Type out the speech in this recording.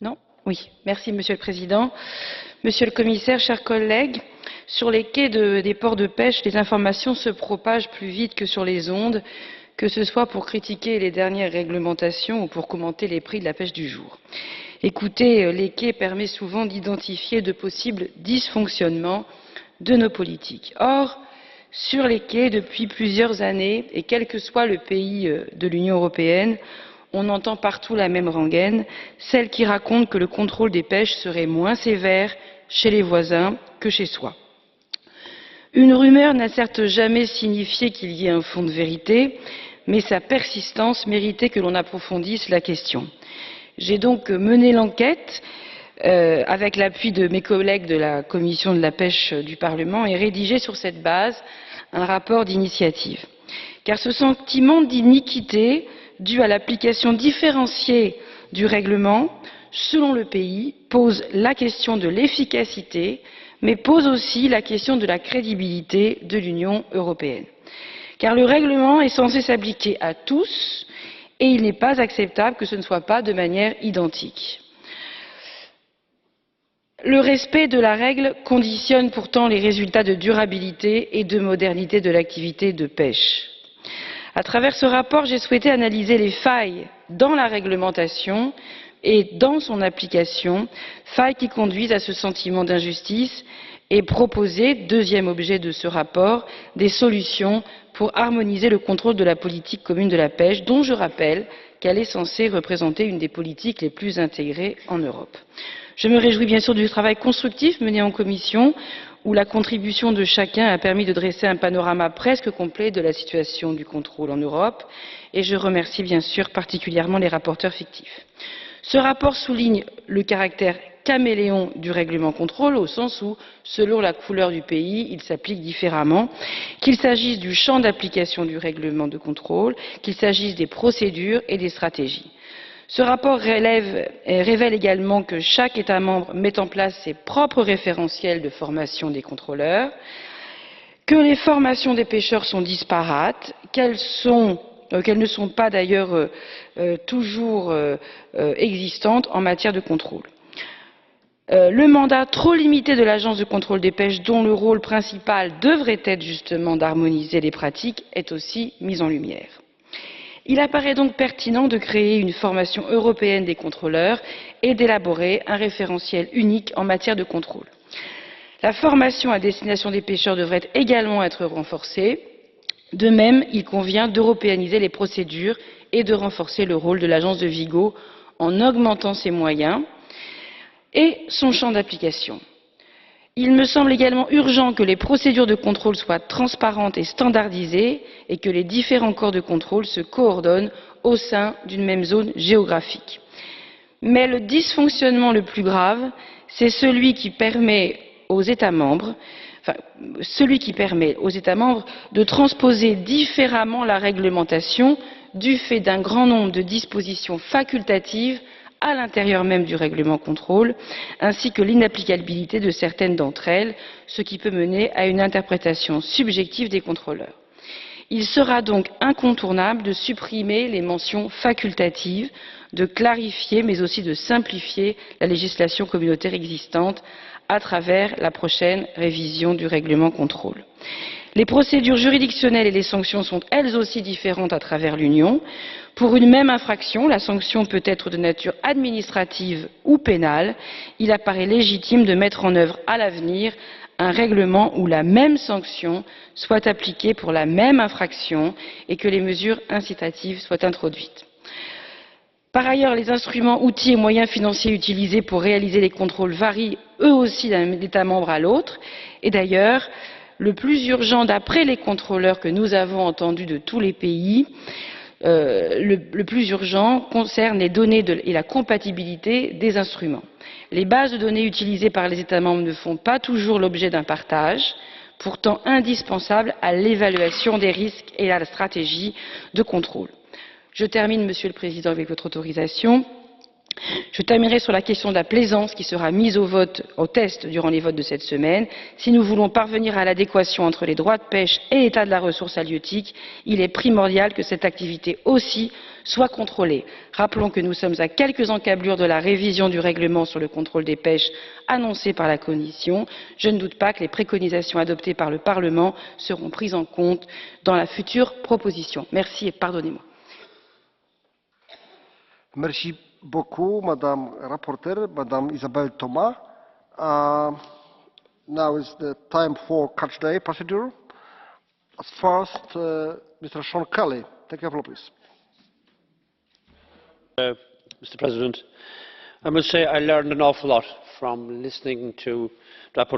Non? Oui. Merci, Monsieur le Président. Monsieur le Commissaire, chers collègues, sur les quais des ports de pêche, les informations se propagent plus vite que sur les ondes, que ce soit pour critiquer les dernières réglementations ou pour commenter les prix de la pêche du jour. Écouter les quais permet souvent d'identifier de possibles dysfonctionnements de nos politiques. Or, sur les quais, depuis plusieurs années, et quel que soit le pays de l'Union européenne, on entend partout la même rengaine, celle qui raconte que le contrôle des pêches serait moins sévère chez les voisins que chez soi. Une rumeur n'a certes jamais signifié qu'il y ait un fond de vérité, mais sa persistance méritait que l'on approfondisse la question. J'ai donc mené l'enquête avec l'appui de mes collègues de la Commission de la pêche du Parlement et rédigé sur cette base un rapport d'initiative. Car ce sentiment d'iniquité dû à l'application différenciée du règlement selon le pays pose la question de l'efficacité, mais pose aussi la question de la crédibilité de l'Union européenne. Car le règlement est censé s'appliquer à tous et il n'est pas acceptable que ce ne soit pas de manière identique. Le respect de la règle conditionne pourtant les résultats de durabilité et de modernité de l'activité de pêche. À travers ce rapport, j'ai souhaité analyser les failles dans la réglementation et dans son application, failles qui conduisent à ce sentiment d'injustice et proposer, deuxième objet de ce rapport, des solutions pour harmoniser le contrôle de la politique commune de la pêche, dont je rappelle qu'elle est censée représenter une des politiques les plus intégrées en Europe. Je me réjouis bien sûr du travail constructif mené en commission, où la contribution de chacun a permis de dresser un panorama presque complet de la situation du contrôle en Europe, et je remercie bien sûr particulièrement les rapporteurs fictifs. Ce rapport souligne le caractère caméléon du règlement contrôle, au sens où, selon la couleur du pays, il s'applique différemment, qu'il s'agisse du champ d'application du règlement de contrôle, qu'il s'agisse des procédures et des stratégies. Ce rapport révèle également que chaque État membre met en place ses propres référentiels de formation des contrôleurs, que les formations des pêcheurs sont disparates, qu'elles ne sont pas d'ailleurs toujours existantes en matière de contrôle. Le mandat trop limité de l'agence de contrôle des pêches, dont le rôle principal devrait être justement d'harmoniser les pratiques, est aussi mis en lumière. Il apparaît donc pertinent de créer une formation européenne des contrôleurs et d'élaborer un référentiel unique en matière de contrôle. La formation à destination des pêcheurs devrait également être renforcée. De même, il convient d'européaniser les procédures et de renforcer le rôle de l'agence de Vigo en augmentant ses moyens et son champ d'application. Il me semble également urgent que les procédures de contrôle soient transparentes et standardisées et que les différents corps de contrôle se coordonnent au sein d'une même zone géographique. Mais le dysfonctionnement le plus grave, c'est celui qui permet aux États membres de transposer différemment la réglementation du fait d'un grand nombre de dispositions facultatives à l'intérieur même du règlement contrôle, ainsi que l'inapplicabilité de certaines d'entre elles, ce qui peut mener à une interprétation subjective des contrôleurs. Il sera donc incontournable de supprimer les mentions facultatives, de clarifier mais aussi de simplifier la législation communautaire existante à travers la prochaine révision du règlement contrôle. Les procédures juridictionnelles et les sanctions sont elles aussi différentes à travers l'Union. Pour une même infraction, la sanction peut être de nature administrative ou pénale. Il apparaît légitime de mettre en œuvre à l'avenir un règlement où la même sanction soit appliquée pour la même infraction et que les mesures incitatives soient introduites. Par ailleurs, les instruments, outils et moyens financiers utilisés pour réaliser les contrôles varient eux aussi d'un État membre à l'autre. Et d'ailleurs, le plus urgent, d'après les contrôleurs que nous avons entendus de tous les pays, le plus urgent concerne les données et la compatibilité des instruments. Les bases de données utilisées par les États membres ne font pas toujours l'objet d'un partage, pourtant indispensable à l'évaluation des risques et à la stratégie de contrôle. Je termine, Monsieur le Président, avec votre autorisation. Je terminerai sur la question de la plaisance qui sera mise au test durant les votes de cette semaine. Si nous voulons parvenir à l'adéquation entre les droits de pêche et l'état de la ressource halieutique, il est primordial que cette activité aussi soit contrôlée. Rappelons que nous sommes à quelques encablures de la révision du règlement sur le contrôle des pêches annoncée par la Commission. Je ne doute pas que les préconisations adoptées par le Parlement seront prises en compte dans la future proposition. Merci et pardonnez-moi. Merci beaucoup, Madame la rapporteure, Madame Isabelle Thomas. Now is the time for catch the eye procedure. First, Mr. Sean Kelly. Take the floor, please. Mr. President, I must say I learned an awful lot from listening to Rapporteur